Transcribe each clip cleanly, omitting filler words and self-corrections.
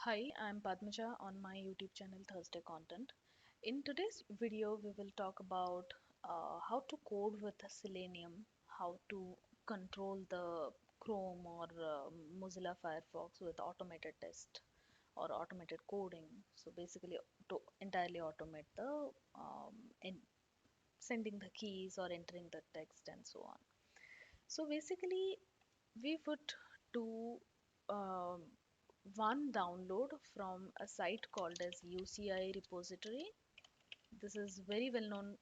Hi, I'm Padmaja on my YouTube channel Thursday Content. In today's video, we will talk about how to code with Selenium, how to control the Chrome or Mozilla Firefox with automated test or automated coding. So basically, to entirely automate the in sending the keys or entering the text and so on. So basically, we would do um, one download from a site called as UCI repository. This is very well known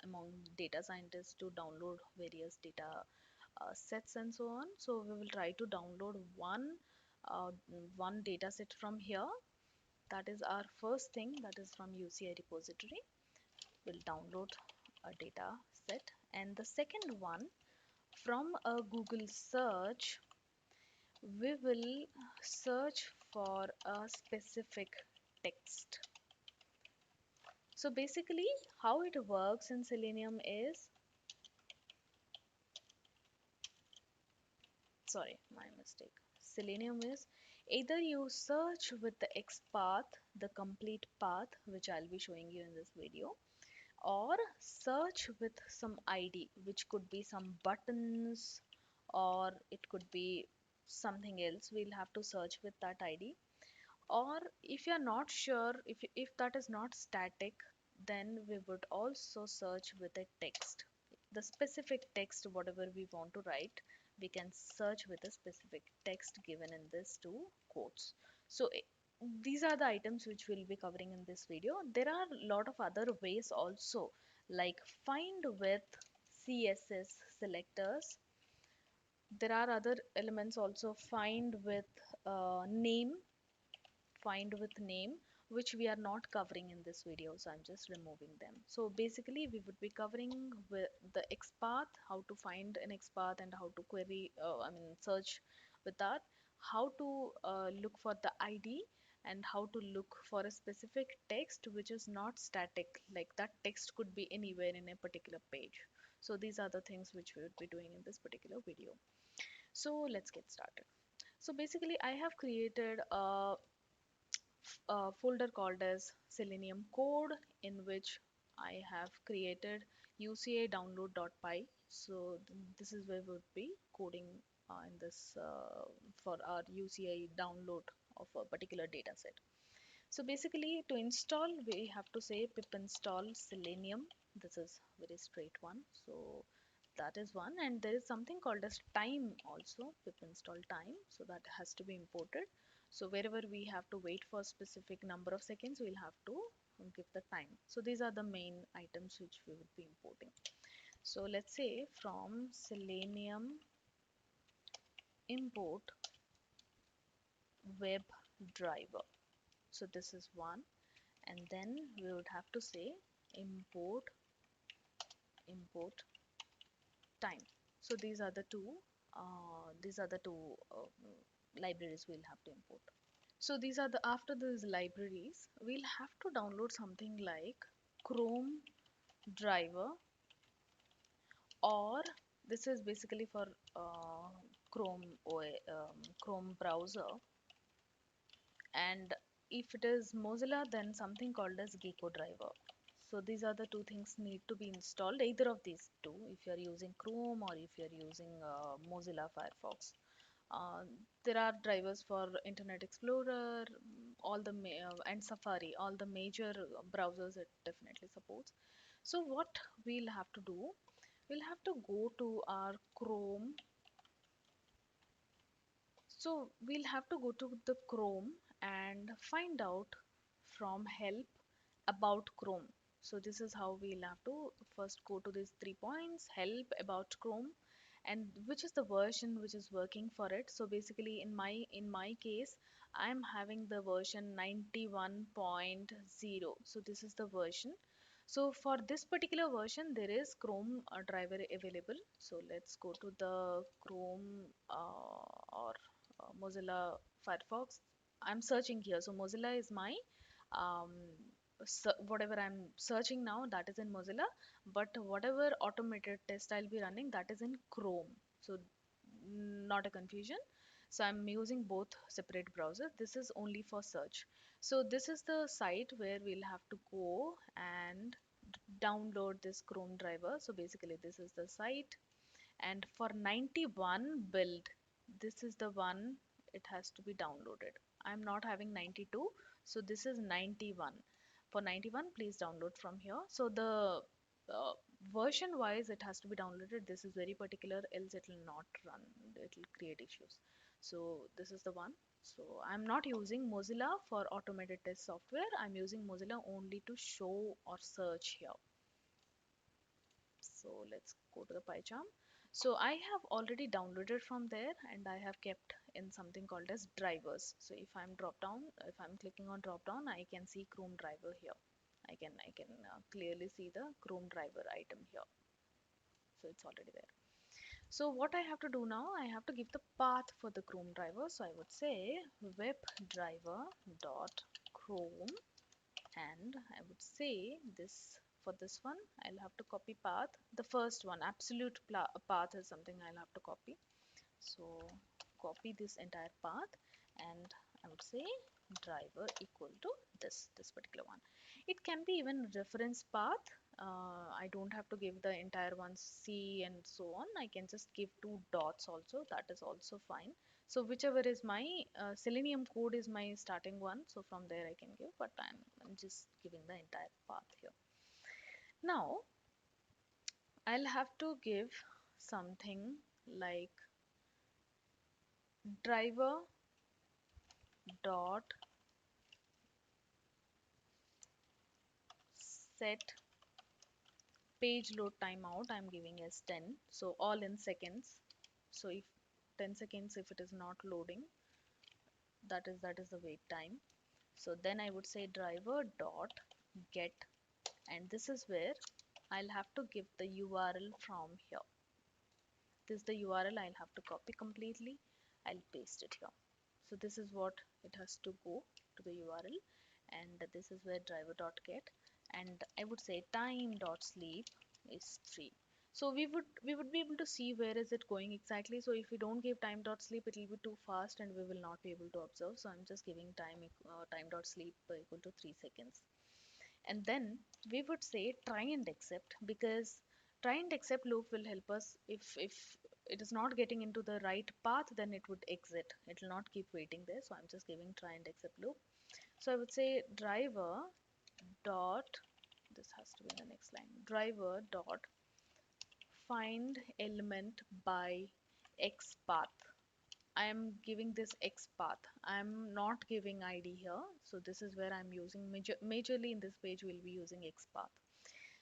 among data scientists to download various data sets and so on. So we will try to download uh, one data set from here. That is our first thing, that is from UCI repository. We'll download a data set, and the second one from a Google search, we will search for a specific text. So basically, how it works in Selenium is, sorry, my mistake. Selenium is either you search with the XPath, the complete path, which I'll be showing you in this video, or search with some ID, which could be some buttons or it could be something else. We'll have to search with that ID. Or if you're not sure, if that is not static, then we would also search with a text. The specific text, whatever we want to write, we can search with a specific text given in these two quotes. So these are the items which we'll be covering in this video. There are a lot of other ways also, like find with CSS selectors. There are other elements also, name find with name, which we are not covering in this video, so I'm just removing them. So basically we would be covering with the XPath, how to find an XPath and how to query, search with that, how to look for the ID, and how to look for a specific text which is not static, like that text could be anywhere in a particular page. So these are the things which we would be doing in this particular video. So let's get started. So basically I have created a folder called as Selenium code, in which I have created UCI download.py. So this is where we would be coding in this for our UCI download of a particular data set. So basically to install, we have to say pip install Selenium. This is very straight one. So that is one, and there is something called as time also, pip install time, so that has to be imported. So wherever we have to wait for specific number of seconds, we'll have to give the time. So these are the main items which we would be importing. So let's say from Selenium import web driver. So this is one, and then we would have to say import time. So these are the two libraries we'll have to import. So these are the, after these libraries, we'll have to download something like Chrome driver, or this is basically for Chrome browser, and if it is Mozilla, then something called as Gecko driver. So these are the two things need to be installed, either of these two, if you are using Chrome or if you are using Mozilla Firefox. Uh, there are drivers for Internet Explorer, and Safari, all the major browsers it definitely supports. So what we'll have to do, we'll have to go to our Chrome. So we'll have to go to the Chrome and find out from help about Chrome. So this is how we'll have to first go to these 3 points, help about Chrome, and which is the version which is working for it. So basically in my case, I'm having the version 91.0. So this is the version. So for this particular version, there is Chrome driver available. So let's go to the Chrome or Mozilla Firefox. I'm searching here. So Mozilla is my um, whatever I'm searching now, that is in Mozilla, but whatever automated test I'll be running, that is in Chrome. So not a confusion. So I'm using both separate browsers. This is only for search. So this is the site where we'll have to go and download this Chrome driver. So basically this is the site, and for 91 build, this is the one it has to be downloaded. I'm not having 92, so this is 91. For 91, please download from here. So the uh, version wise it has to be downloaded. This is very particular, else it will not run, it will create issues. So this is the one. So I'm not using Mozilla for automated test software. I'm using Mozilla only to show or search here. So let's go to the PyCharm. So I have already downloaded from there, and I have kept in something called as drivers. So if I'm clicking on drop down, I can see Chrome driver here. I can clearly see the Chrome driver item here. So it's already there. So what I have to do now, I have to give the path for the Chrome driver. So I would say webdriver dot Chrome, and I would say this for this one I'll have to copy path. The first one, absolute path, is something I'll have to copy. So copy this entire path, and I would say driver equal to this particular one. It can be even reference path. I don't have to give the entire one C and so on. I can just give two dots also. That is also fine. So whichever is my Selenium code is my starting one. So from there I can give, but I'm just giving the entire path here. Now I'll have to give something like driver dot set page load timeout. I'm giving as 10, so all in seconds. So if 10 seconds, if it is not loading, that is the wait time. So then I would say driver dot get, and this is where I'll have to give the URL from here. This is the URL I'll have to copy completely. I'll paste it here. So this is what it has to go to the URL, and this is where driver.get, and I would say time.sleep is 3. So we would be able to see where is it going exactly. So if we don't give time.sleep, it will be too fast and we will not be able to observe. So I'm just giving time.sleep equal to 3 seconds. And then we would say try and accept, because try and accept loop will help us. If it is not getting into the right path, then it would exit, it will not keep waiting there. So I'm just giving try and accept loop. So I would say driver dot, this has to be in the next line, driver dot find element by x path. I am giving this x path. I'm not giving ID here. So this is where I'm using majorly in this page we'll be using x path.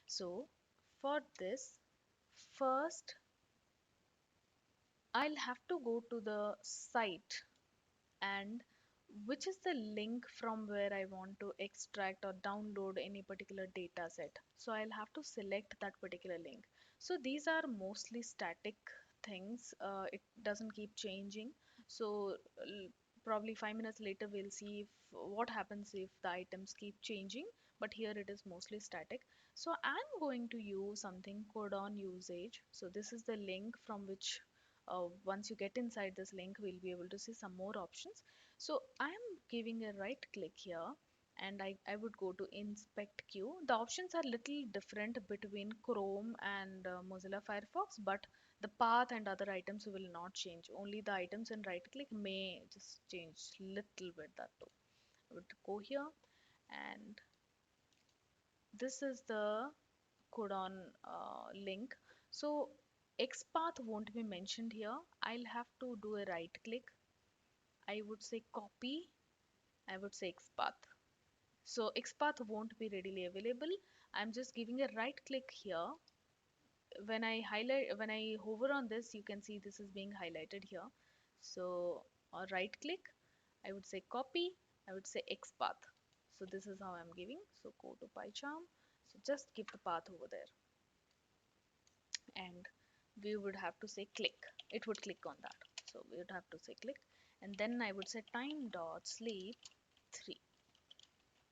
So for this, first I'll have to go to the site, and which is the link from where I want to extract or download any particular data set. So I'll have to select that particular link. So these are mostly static things. It doesn't keep changing. So probably 5 minutes later we'll see if what happens if the items keep changing. But here it is mostly static. So I'm going to use something codon usage. So this is the link from which once you get inside this link, we'll be able to see some more options. So I'm giving a right click here, and I would go to inspect queue. The options are little different between Chrome and Mozilla Firefox, but the path and other items will not change. Only the items and right click may just change little bit, that too. I would go here, and this is the codon link. So XPath won't be mentioned here. I'll have to do a right click. I would say copy. I would say XPath. So XPath won't be readily available. I'm just giving a right click here. When I hover on this, you can see this is being highlighted here. So right click, I would say copy. I would say XPath. So this is how I'm giving. So go to PyCharm. So just give the path over there, and we would have to say click. It would click on that. So we would have to say click, and then I would say time dot sleep 3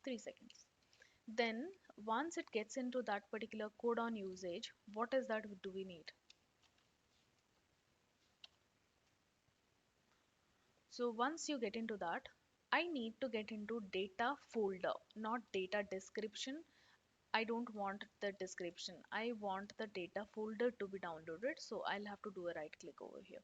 3 seconds. Then once it gets into that particular codon usage, what is that do we need? So once you get into that, I need to get into data folder, not data description. I don't want the description. I want the data folder to be downloaded. So I'll have to do a right click over here.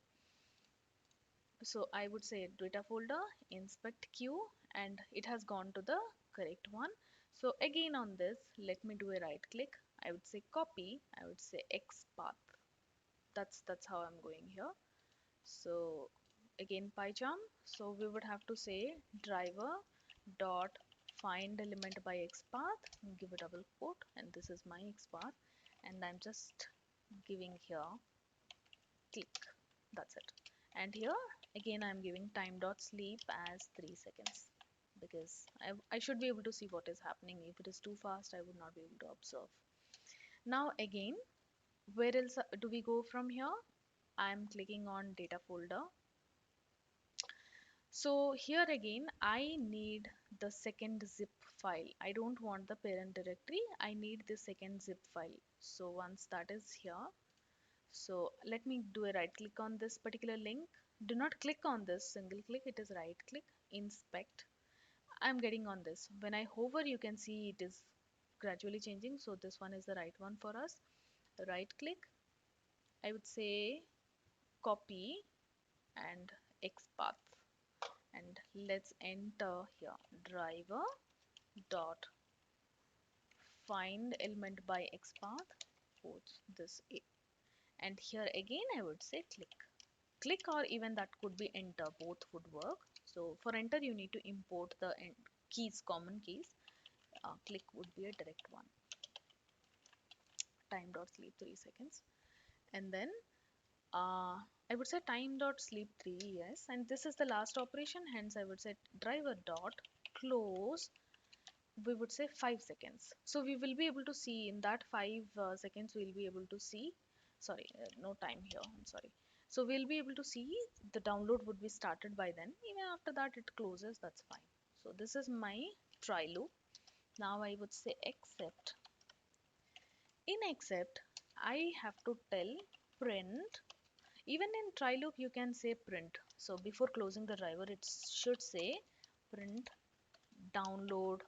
So I would say data folder, inspect queue, and it has gone to the correct one. So again on this, let me do a right click. I would say copy. I would say XPath. That's how I'm going here. So again PyCharm. So we would have to say driver dot find element by XPath. Give a double quote, and this is my XPath, and I'm just giving here click. That's it. And here again I'm giving time dot sleep as 3 seconds because I should be able to see what is happening. If it is too fast, I would not be able to observe. Now again, where else do we go from here? I'm clicking on data folder. So here again, I need the second zip file. I don't want the parent directory. I need the second zip file. So once that is here, so let me do a right click on this particular link. Do not click on this single click. It is right click, inspect. I'm getting on this. When I hover, you can see it is gradually changing. So this one is the right one for us. Right click. I would say copy and XPath. And let's enter here driver dot find element by XPath. Put this A. And here again I would say click, or even that could be enter, both would work. So for enter you need to import the keys, common keys. Click would be a direct one. Time dot sleep 3 seconds, and then I would say time dot sleep 3, yes, and this is the last operation, hence I would say driver dot close, we would say 5 seconds. So we will be able to see in that 5 seconds we'll be able to see, sorry, no time here, I'm sorry. So we'll be able to see the download would be started by then. Even after that it closes, that's fine. So this is my try loop. Now I would say except. In except, I have to tell print. Even in try loop you can say print. So before closing the driver it should say print download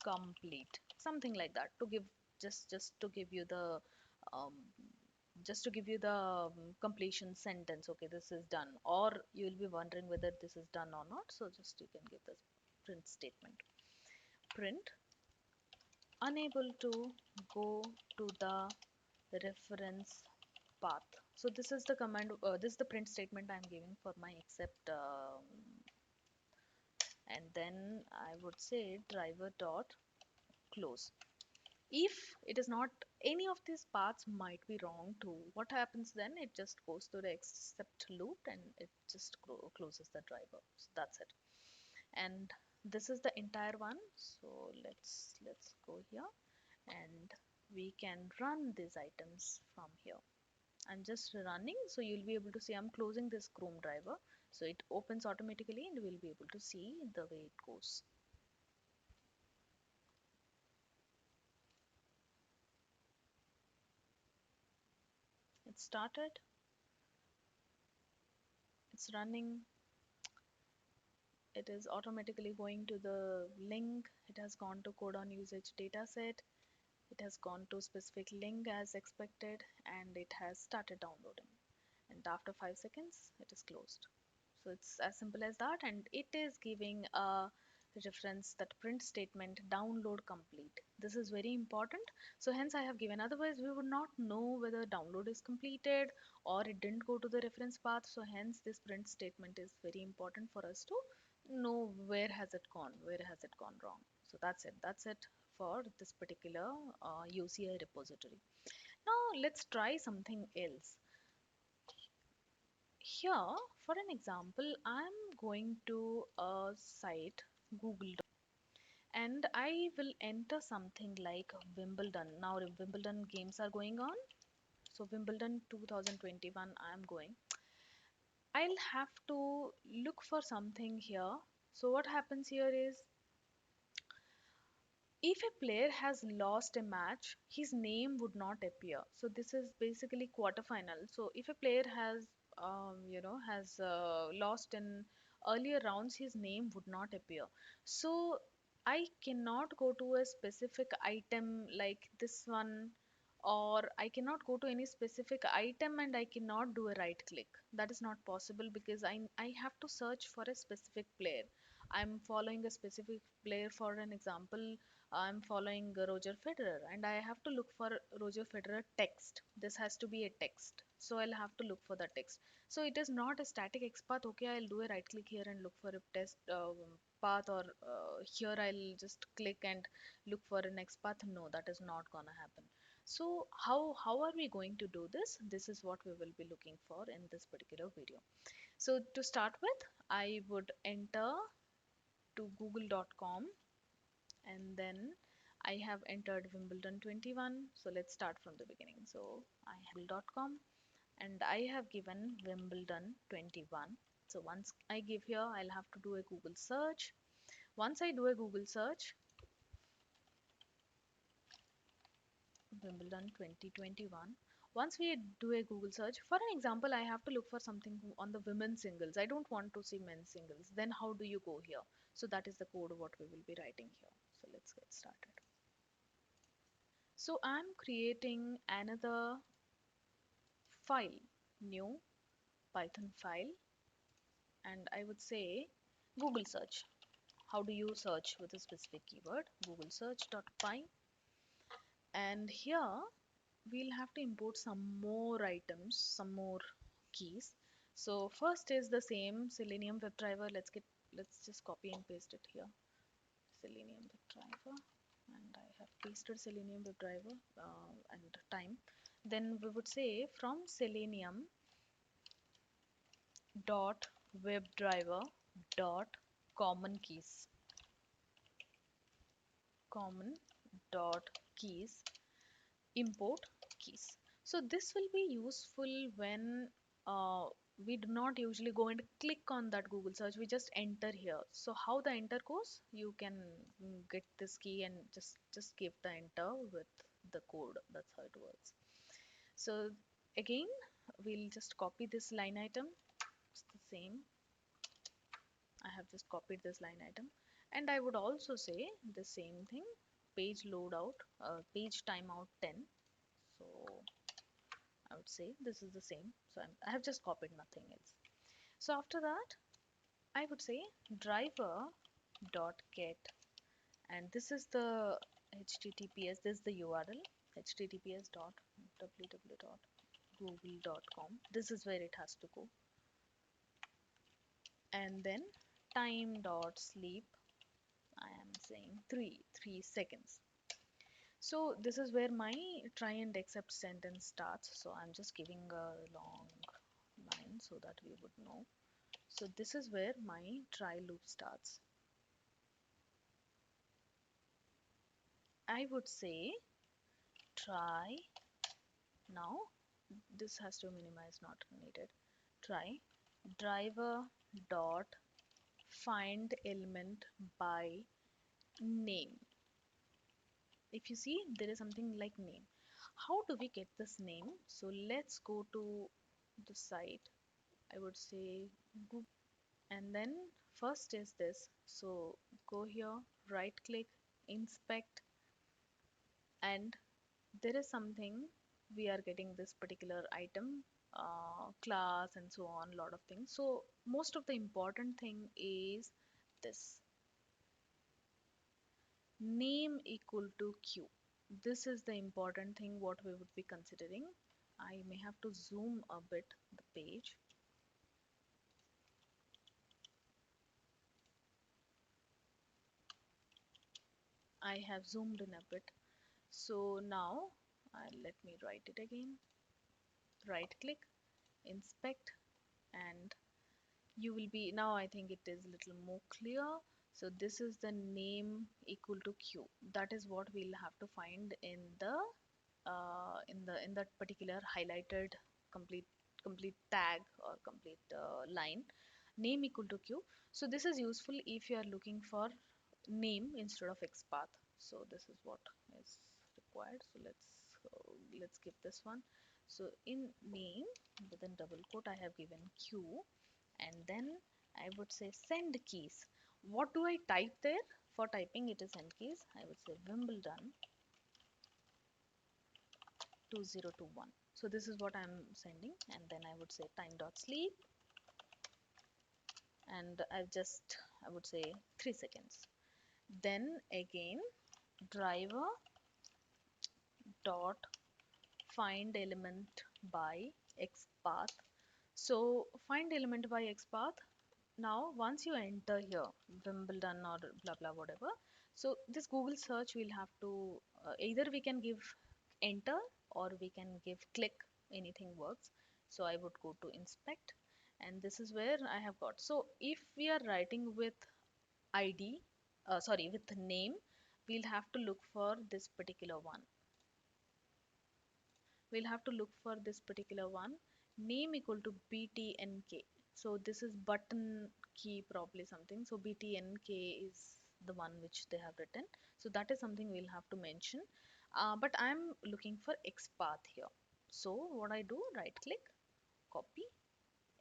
complete, something like that, to give just to give you the um, completion sentence. Okay, this is done, or you will be wondering whether this is done or not, so just you can give this print statement. Print unable to go to the reference path. So this is the command, this is the print statement I'm giving for my except, and then I would say driver dot close. If it is not, any of these paths might be wrong too, what happens then? It just goes to the except loop and it just closes the driver. So that's it. And this is the entire one. So let's go here and we can run these items from here. I'm just running, so you'll be able to see I'm closing this Chrome driver, so it opens automatically and we'll be able to see the way it goes. It started, it's running, it is automatically going to the link, it has gone to code on usage dataset, it has gone to specific link as expected, and it has started downloading, and after 5 seconds it is closed. So it's as simple as that, and it is giving a reference, that print statement download complete. This is very important, so hence I have given, otherwise we would not know whether download is completed or it didn't go to the reference path. So hence this print statement is very important for us to know where has it gone, where has it gone wrong. So that's it for this particular UCI repository. Now let's try something else. Here, for an example, I'm going to a site, Google, and I will enter something like Wimbledon. Now, Wimbledon games are going on. So, Wimbledon 2021, I'm going. I'll have to look for something here. So, what happens here is, if a player has lost a match, his name would not appear. So this is basically quarterfinal. So if a player has, has lost in earlier rounds his name would not appear. So I cannot go to a specific item like this one, or I cannot go to any specific item and I cannot do a right click. That is not possible because I have to search for a specific player. I'm following a specific player. For an example, I'm following Roger Federer and I have to look for Roger Federer text. This has to be a text. So I'll have to look for the text. So it is not a static XPath. Okay, I'll do a right click here and look for a test path, or here I'll just click and look for an XPath. No, that is not gonna happen. So how are we going to do this? This is what we will be looking for in this particular video. So to start with, I would enter to google.com, and then I have entered Wimbledon 21. So let's start from the beginning. So I have google.com and I have given Wimbledon 21. So once I give here, I'll have to do a Google search. Once I do a Google search, Wimbledon 2021. Once we do a Google search, for an example, I have to look for something on the women's singles. I don't want to see men's singles. Then how do you go here? So that is the code what we will be writing here. So let's get started. So I'm creating another file, new Python file, and I would say Google search. How do you search with a specific keyword? Google search.py, and here we'll have to import some more items, some more keys. So first is the same Selenium WebDriver. Let's just copy and paste it here. Selenium WebDriver, and I have pasted Selenium WebDriver and time. Then we would say from Selenium dot WebDriver dot common keys, common dot keys, import keys. So this will be useful when uh, we do not usually go and click on that Google search. We just enter here. So how the enter goes, you can get this key and just give the enter with the code. That's how it works. So again, we'll just copy this line item. It's the same. I have just copied this line item, and I would also say the same thing. Page loadout, page timeout 10. So I would say this is the same. So I have just copied, nothing else. So after that, I would say driver dot get, and this is the https. This is the URL, https dot www dot google.com. This is where it has to go, and then time dot sleep. I am saying 3 seconds. So this is where my try and accept sentence starts. So I'm just giving a long line so that we would know. So this is where my try loop starts. I would say try. Now this has to minimize, not needed. Try driver dot find element by name. If you see, there is something like name. How do we get this name? So let's go to the site. I would say Google, and then first is this. So go here, right click, inspect, and there is something, we are getting this particular item, class, and so on, a lot of things. So most of the important thing is this, name equal to q. This is the important thing what we would be considering. I may have to zoom a bit the page. I have zoomed in a bit. So now let me write it again. Right click, inspect, and you will be, now I think it is a little more clear. So this is the name equal to q. That is what we'll have to find in the in that particular highlighted complete complete tag or complete line, name equal to q. So this is useful if you are looking for name instead of XPath. So this is what is required. So let's give this one. So in name, within double quote, I have given q, and then I would say send keys. What do I type there? For typing it is send keys. I would say Wimbledon 2021. So this is what I'm sending, and then I would say time dot sleep, and I would say 3 seconds. Then again driver dot find element by xpath. So find element by xpath. Now once you enter here Wimbledon or blah blah whatever, so this Google search will have to either we can give enter or we can give click, anything works. So I would go to inspect, and this is where I have got. So if we are writing with id, sorry, with name, we'll have to look for this particular one. We'll have to look for this particular one, name equal to btnk. So this is button key, probably something. So btnk is the one which they have written. So that is something we'll have to mention. But I'm looking for xpath here. So what I do, right click, copy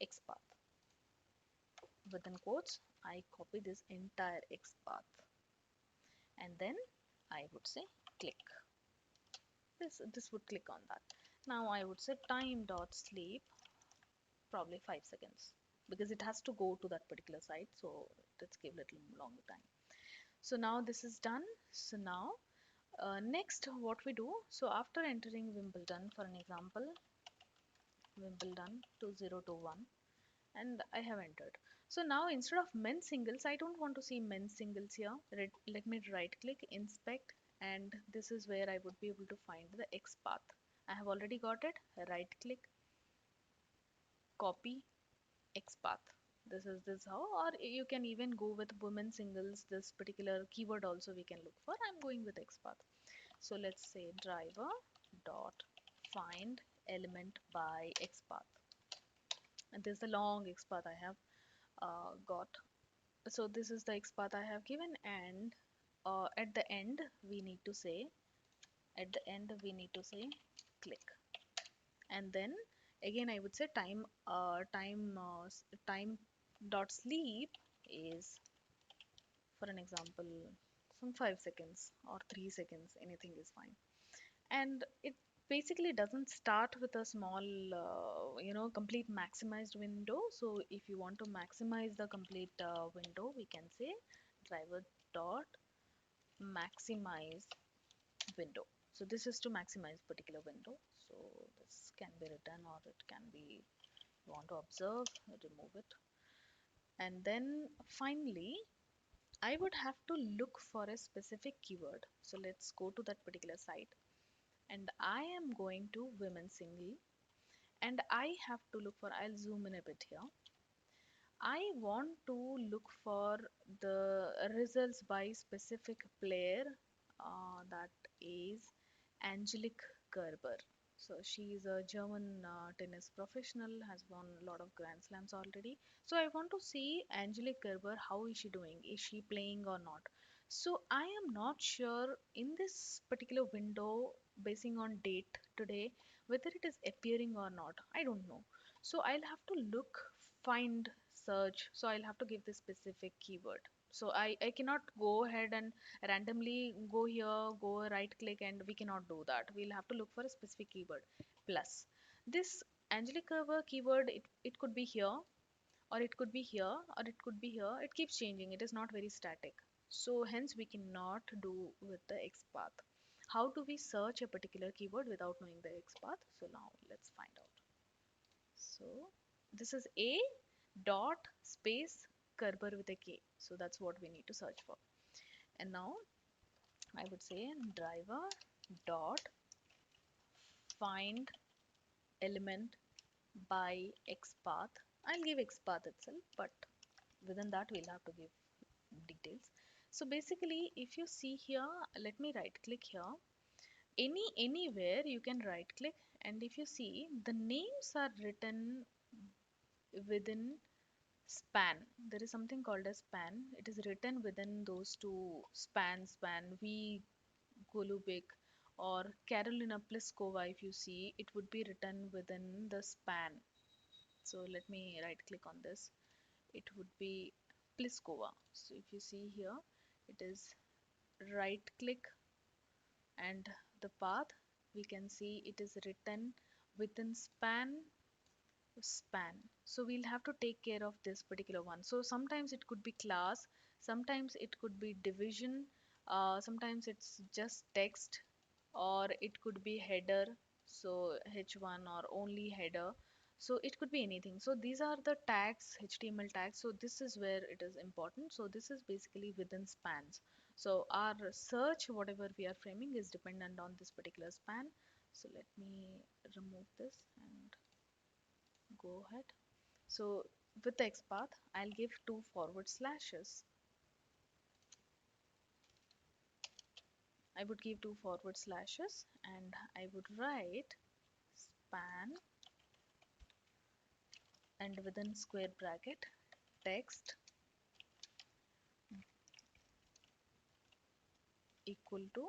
xpath. Within quotes, I copy this entire xpath, and then I would say click. This would click on that. Now I would say time dot sleep, probably 5 seconds, because it has to go to that particular site. So let's give a little longer time. So now this is done. So now next what we do, so after entering Wimbledon, for an example, Wimbledon 2021, and I have entered. So now instead of men's singles, I don't want to see men's singles here. Let me right click, inspect, and this is where I would be able to find the X path. I have already got it. Right click, copy X path. This how, or you can even go with women singles. This particular keyword also we can look for. I'm going with X path. So let's say driver dot find element by X path, and this is the long X path I have got. So this is the X path I have given, and at the end we need to say, click, and then again I would say time dot sleep is, for an example, some 5 seconds or 3 seconds, anything is fine. And it basically doesn't start with a small complete maximized window. So if you want to maximize the complete window, we can say driver dot maximize window. So this is to maximize particular window. So this can be written, or it can be, you want to observe, remove it. And then finally I would have to look for a specific keyword. So let's go to that particular site, and I am going to women single, and I have to look for, I'll zoom in a bit here. I want to look for the results by specific player, that is Angelique Kerber. So she is a German tennis professional, has won a lot of Grand Slams already. So I want to see Angelique Kerber, how is she doing? Is she playing or not? So I am not sure in this particular window, basing on date today, whether it is appearing or not. I don't know. So I'll have to look, find, search. So I'll have to give this specific keyword. So I cannot go ahead and randomly go here, go right click, and we cannot do that. We'll have to look for a specific keyword. Plus, this Angelic Kerber keyword, it could be here, or it could be here, or it could be here. It keeps changing. It is not very static. So hence we cannot do with the XPath. How do we search a particular keyword without knowing the XPath? So now let's find out. So this is a dot space Kerber with a K. So that's what we need to search for. And now I would say driver dot find element by XPath. I'll give XPath itself, but within that we'll have to give details. So basically, if you see here, let me right click here. Anywhere you can right click, and if you see, the names are written within span. There is something called a span. It is written within those two span V Golubek or Carolina Pliskova. If you see, it would be written within the span. So let me right click on this. it would be Pliskova. So if you see here, it is right click and the path, we can see it is written within span. So we'll have to take care of this particular one. So sometimes it could be class, sometimes it could be division, sometimes it's just text, or it could be header, so h1 or only header. So it could be anything. So these are the tags, HTML tags. So this is where it is important. So this is basically within spans. So our search, whatever we are framing, is dependent on this particular span. So let me remove this and go ahead. So with the XPath, I'll give two forward slashes. I would give two forward slashes and I would write span and within square bracket text equal to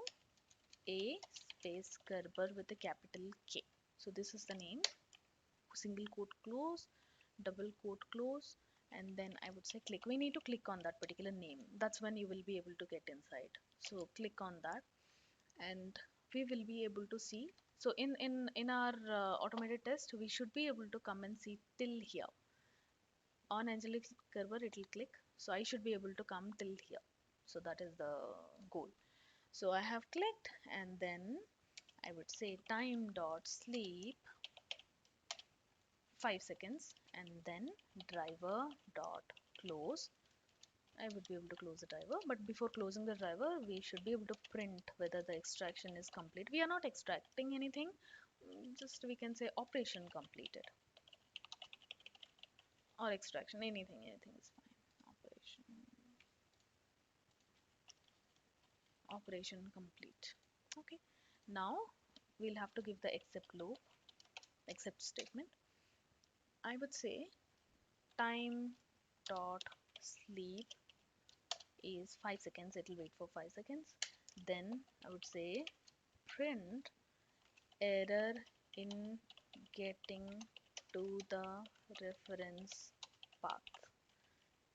a space Gerber with a capital K. So this is the name, single quote close, double quote close, and then I would say click. We need to click on that particular name. That's when you will be able to get inside. So click on that and we will be able to see. So in our automated test, we should be able to come and see till here. On Angelic Kerber, it will click. So I should be able to come till here. So that is the goal. So I have clicked and then I would say time dot sleep 5 seconds and then driver dot close. I would be able to close the driver, but before closing the driver, we should be able to print whether the extraction is complete. We are not extracting anything, just we can say operation completed or extraction, anything is fine. Operation complete. Okay, now we'll have to give the except loop, except statement. I would say time dot sleep is 5 seconds, it will wait for 5 seconds. Then I would say print error in getting to the reference path.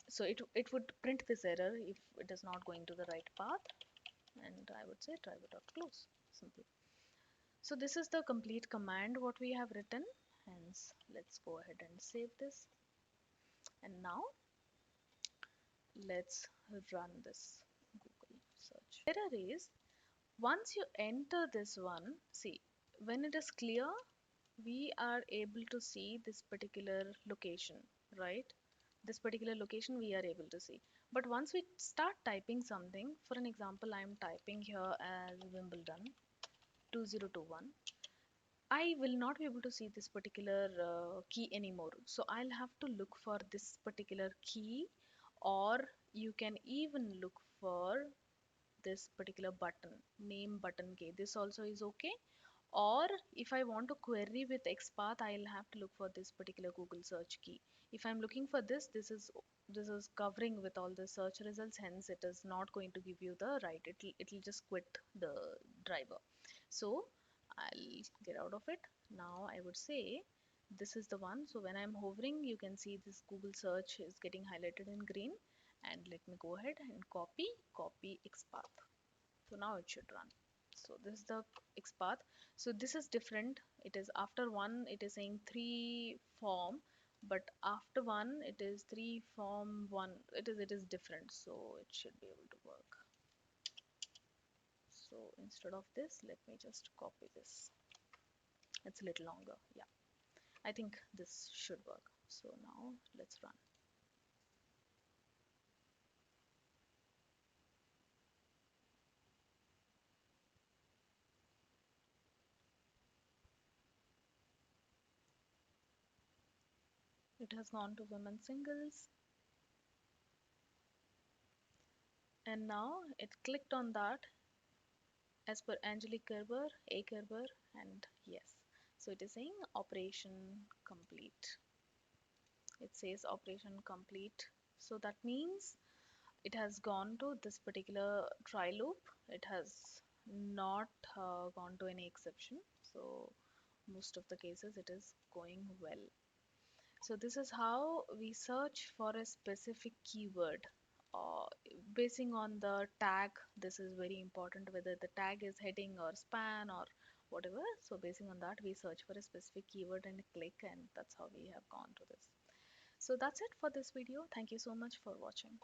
So it would print this error if it is not going to the right path, and I would say driver.close. Simple. So this is the complete command what we have written. Hence, let's go ahead and save this. And now let's run this Google search. Error is once you enter this one, see when it is clear, we are able to see this particular location, right? This particular location we are able to see. But once we start typing something, for an example, I am typing here as Wimbledon 2021. I will not be able to see this particular key anymore. So I'll have to look for this particular key, or you can even look for this particular button, name button key. This also is okay. Or if I want to query with XPath, I'll have to look for this particular Google search key. If I'm looking for this is covering with all the search results, hence it is not going to give you the right. It'll just quit the driver. So I'll get out of it. Now I would say this is the one. So when I'm hovering, you can see this Google search is getting highlighted in green. And let me go ahead and copy XPath. So now it should run. So this is the XPath. So this is different. It is after one, it is saying three form, but after one, it is three form one. It is different. So it should be able to work. So instead of this, let me just copy this. It's a little longer. Yeah, I think this should work. So now let's run. It has gone to women singles, and now it clicked on that as per Angelique Kerber, A Kerber, and yes. So it is saying operation complete. It says operation complete. So that means it has gone to this particular try loop. It has not gone to any exception. So most of the cases it is going well. So this is how we search for a specific keyword. Uh, Basing on the tag, this is very important whether the tag is heading or span or whatever. So basing on that, we search for a specific keyword and click, and that's how we have gone to this. So that's it for this video. Thank you so much for watching.